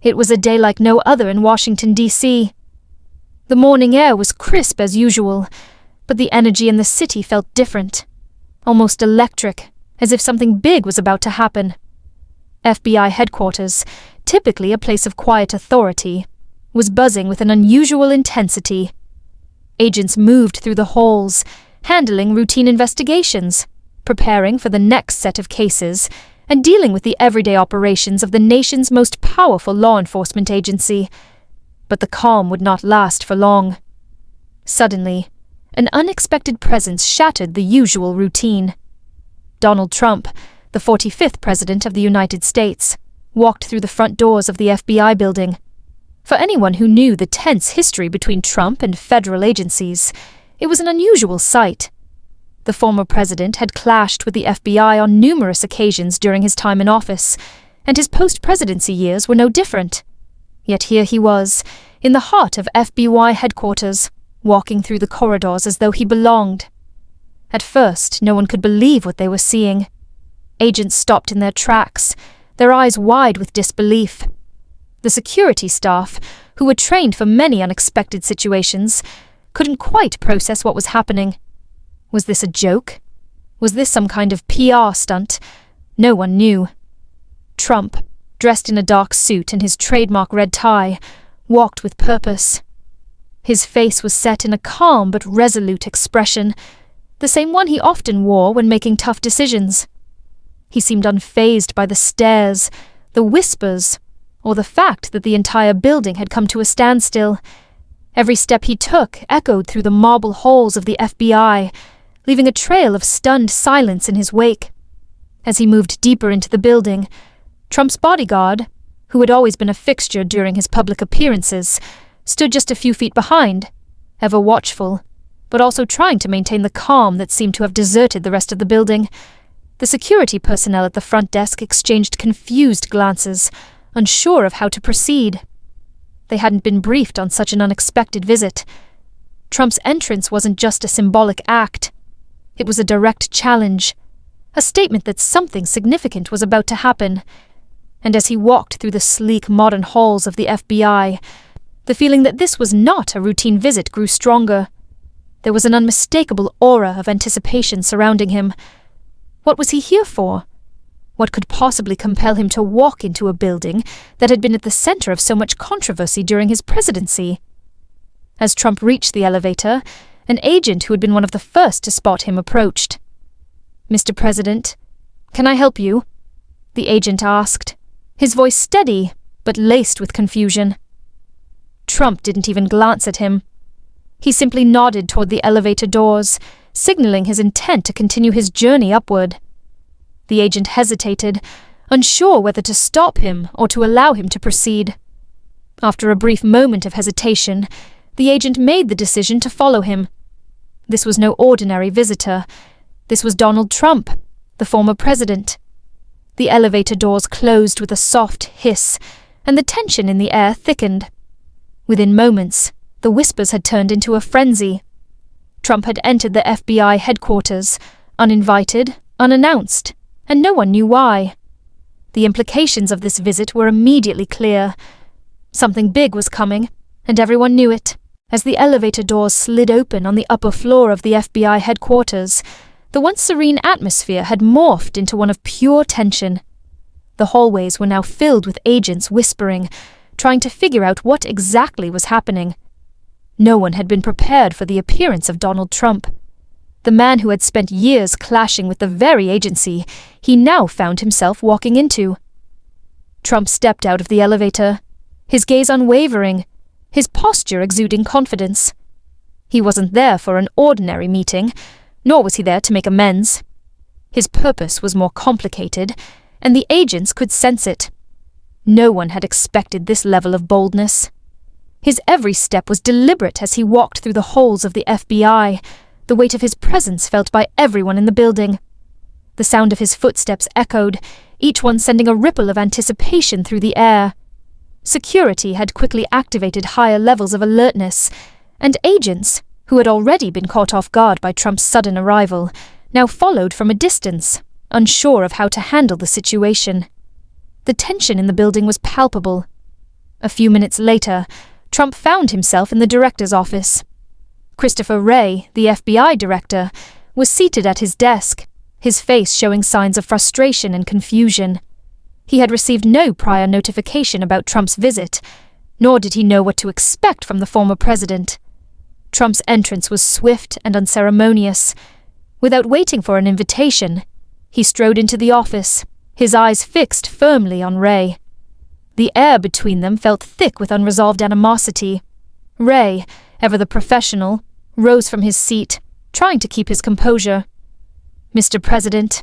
It was a day like no other in Washington, D.C. The morning air was crisp as usual, but the energy in the city felt different, almost electric, as if something big was about to happen. FBI headquarters, typically a place of quiet authority, was buzzing with an unusual intensity. Agents moved through the halls, handling routine investigations, preparing for the next set of cases, and dealing with the everyday operations of the nation's most powerful law enforcement agency. But the calm would not last for long. Suddenly, an unexpected presence shattered the usual routine. Donald Trump, the 45th President of the United States, walked through the front doors of the FBI building. For anyone who knew the tense history between Trump and federal agencies, it was an unusual sight. The former president had clashed with the FBI on numerous occasions during his time in office, and his post-presidency years were no different. Yet here he was, in the heart of FBI headquarters, walking through the corridors as though he belonged. At first, no one could believe what they were seeing. Agents stopped in their tracks, their eyes wide with disbelief. The security staff, who were trained for many unexpected situations, couldn't quite process what was happening. Was this a joke? Was this some kind of PR stunt? No one knew. Trump, dressed in a dark suit and his trademark red tie, walked with purpose. His face was set in a calm but resolute expression, the same one he often wore when making tough decisions. He seemed unfazed by the stares, the whispers, or the fact that the entire building had come to a standstill. Every step he took echoed through the marble halls of the FBI, leaving a trail of stunned silence in his wake. As he moved deeper into the building, Trump's bodyguard, who had always been a fixture during his public appearances, stood just a few feet behind, ever watchful, but also trying to maintain the calm that seemed to have deserted the rest of the building. The security personnel at the front desk exchanged confused glances, unsure of how to proceed. They hadn't been briefed on such an unexpected visit. Trump's entrance wasn't just a symbolic act. It was a direct challenge, a statement that something significant was about to happen. And as he walked through the sleek modern halls of the FBI, the feeling that this was not a routine visit grew stronger. There was an unmistakable aura of anticipation surrounding him. What was he here for? What could possibly compel him to walk into a building that had been at the center of so much controversy during his presidency? As Trump reached the elevator, an agent who had been one of the first to spot him approached. "Mr. President, can I help you?" the agent asked, his voice steady but laced with confusion. Trump didn't even glance at him. He simply nodded toward the elevator doors, signaling his intent to continue his journey upward. The agent hesitated, unsure whether to stop him or to allow him to proceed. After a brief moment of hesitation, the agent made the decision to follow him. This was no ordinary visitor. This was Donald Trump, the former president. The elevator doors closed with a soft hiss, and the tension in the air thickened. Within moments, the whispers had turned into a frenzy. Trump had entered the FBI headquarters, uninvited, unannounced, and no one knew why. The implications of this visit were immediately clear. Something big was coming, and everyone knew it. As the elevator doors slid open on the upper floor of the FBI headquarters, the once serene atmosphere had morphed into one of pure tension. The hallways were now filled with agents whispering, trying to figure out what exactly was happening. No one had been prepared for the appearance of Donald Trump. The man who had spent years clashing with the very agency he now found himself walking into. Trump stepped out of the elevator, his gaze unwavering, his posture exuding confidence. He wasn't there for an ordinary meeting, nor was he there to make amends. His purpose was more complicated, and the agents could sense it. No one had expected this level of boldness. His every step was deliberate as he walked through the halls of the FBI, the weight of his presence felt by everyone in the building. The sound of his footsteps echoed, each one sending a ripple of anticipation through the air. Security had quickly activated higher levels of alertness, and agents, who had already been caught off guard by Trump's sudden arrival, now followed from a distance, unsure of how to handle the situation. The tension in the building was palpable. A few minutes later, Trump found himself in the director's office. Christopher Wray, the FBI director, was seated at his desk, his face showing signs of frustration and confusion. He had received no prior notification about Trump's visit, nor did he know what to expect from the former president. Trump's entrance was swift and unceremonious. Without waiting for an invitation, he strode into the office, his eyes fixed firmly on Wray. The air between them felt thick with unresolved animosity. Wray, ever the professional, rose from his seat, trying to keep his composure. "Mr. President,"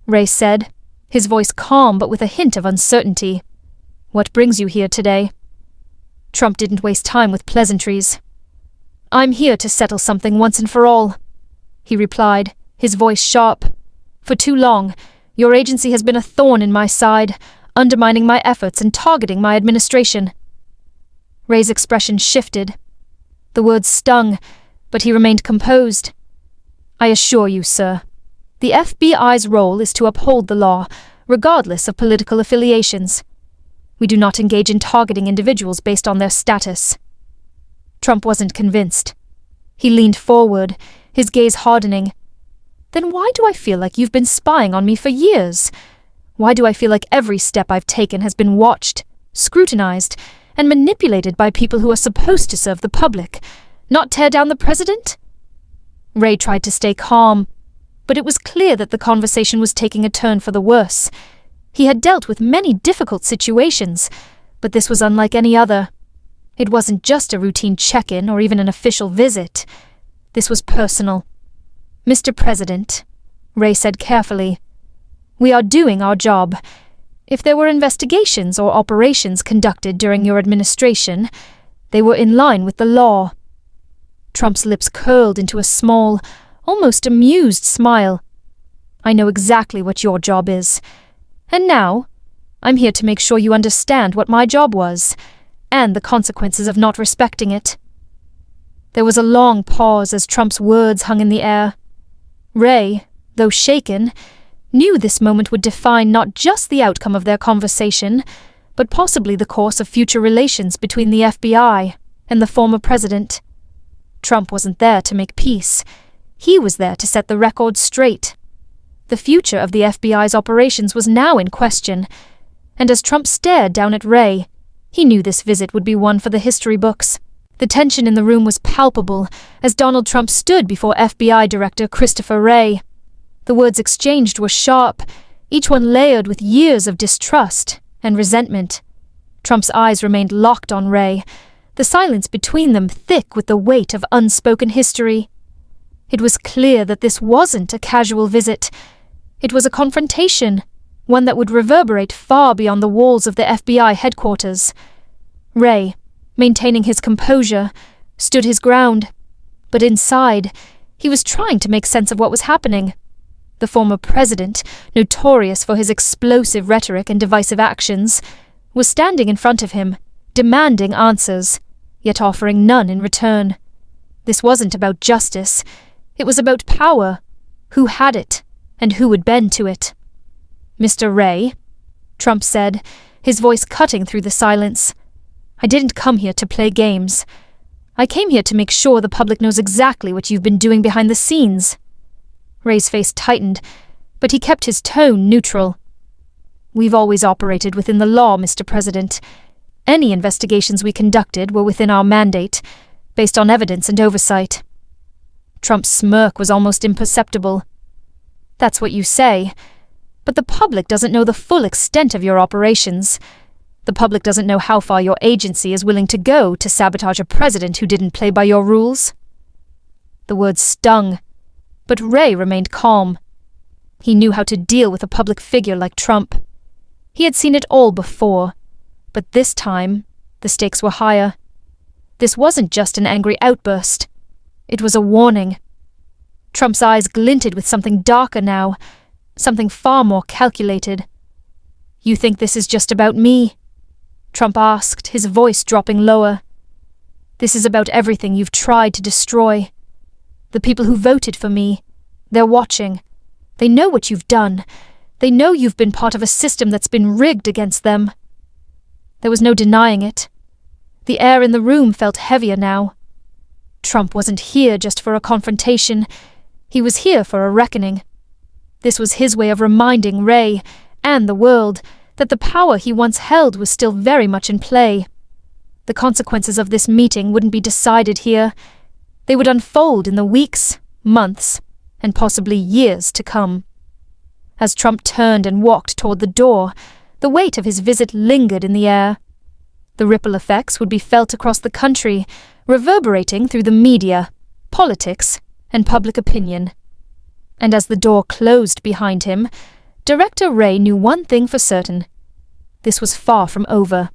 Wray said, his voice calm but with a hint of uncertainty. "What brings you here today?" Trump didn't waste time with pleasantries. "I'm here to settle something once and for all," he replied, his voice sharp. "For too long, your agency has been a thorn in my side, undermining my efforts and targeting my administration." Wray's expression shifted. The words stung, but he remained composed. "I assure you, sir, the FBI's role is to uphold the law, regardless of political affiliations. We do not engage in targeting individuals based on their status." Trump wasn't convinced. He leaned forward, his gaze hardening. "Then why do I feel like you've been spying on me for years? Why do I feel like every step I've taken has been watched, scrutinized, and manipulated by people who are supposed to serve the public, not tear down the president?" Wray tried to stay calm, but it was clear that the conversation was taking a turn for the worse. He had dealt with many difficult situations, but this was unlike any other. It wasn't just a routine check-in or even an official visit. This was personal. "Mr. President," Wray said carefully, "we are doing our job. If there were investigations or operations conducted during your administration, they were in line with the law." Trump's lips curled into a small, almost amused smile. "I know exactly what your job is. And now, I'm here to make sure you understand what my job was, and the consequences of not respecting it." There was a long pause as Trump's words hung in the air. Wray, though shaken, knew this moment would define not just the outcome of their conversation, but possibly the course of future relations between the FBI and the former president. Trump wasn't there to make peace. He was there to set the record straight. The future of the FBI's operations was now in question, and as Trump stared down at Wray, he knew this visit would be one for the history books. The tension in the room was palpable as Donald Trump stood before FBI Director Christopher Wray. The words exchanged were sharp, each one layered with years of distrust and resentment. Trump's eyes remained locked on Wray, the silence between them thick with the weight of unspoken history. It was clear that this wasn't a casual visit. It was a confrontation, one that would reverberate far beyond the walls of the FBI headquarters. Wray, maintaining his composure, stood his ground, but inside, he was trying to make sense of what was happening. The former president, notorious for his explosive rhetoric and divisive actions, was standing in front of him, demanding answers, yet offering none in return. This wasn't about justice. It was about power. Who had it, and who would bend to it? "Mr. Wray," Trump said, his voice cutting through the silence, "I didn't come here to play games. I came here to make sure the public knows exactly what you've been doing behind the scenes." Wray's face tightened, but he kept his tone neutral. "We've always operated within the law, Mr. President. Any investigations we conducted were within our mandate, based on evidence and oversight." Trump's smirk was almost imperceptible. "That's what you say, but the public doesn't know the full extent of your operations. The public doesn't know how far your agency is willing to go to sabotage a president who didn't play by your rules." The words stung, but Wray remained calm. He knew how to deal with a public figure like Trump. He had seen it all before, but this time, the stakes were higher. This wasn't just an angry outburst. It was a warning. Trump's eyes glinted with something darker now, something far more calculated. "You think this is just about me?" Trump asked, his voice dropping lower. "This is about everything you've tried to destroy. The people who voted for me, they're watching. They know what you've done. They know you've been part of a system that's been rigged against them." There was no denying it. The air in the room felt heavier now. Trump wasn't here just for a confrontation. He was here for a reckoning. This was his way of reminding Ray, and the world, that the power he once held was still very much in play. The consequences of this meeting wouldn't be decided here. They would unfold in the weeks, months, and possibly years to come. As Trump turned and walked toward the door, the weight of his visit lingered in the air. The ripple effects would be felt across the country, reverberating through the media, politics, and public opinion. And as the door closed behind him, Director Ray knew one thing for certain. This was far from over.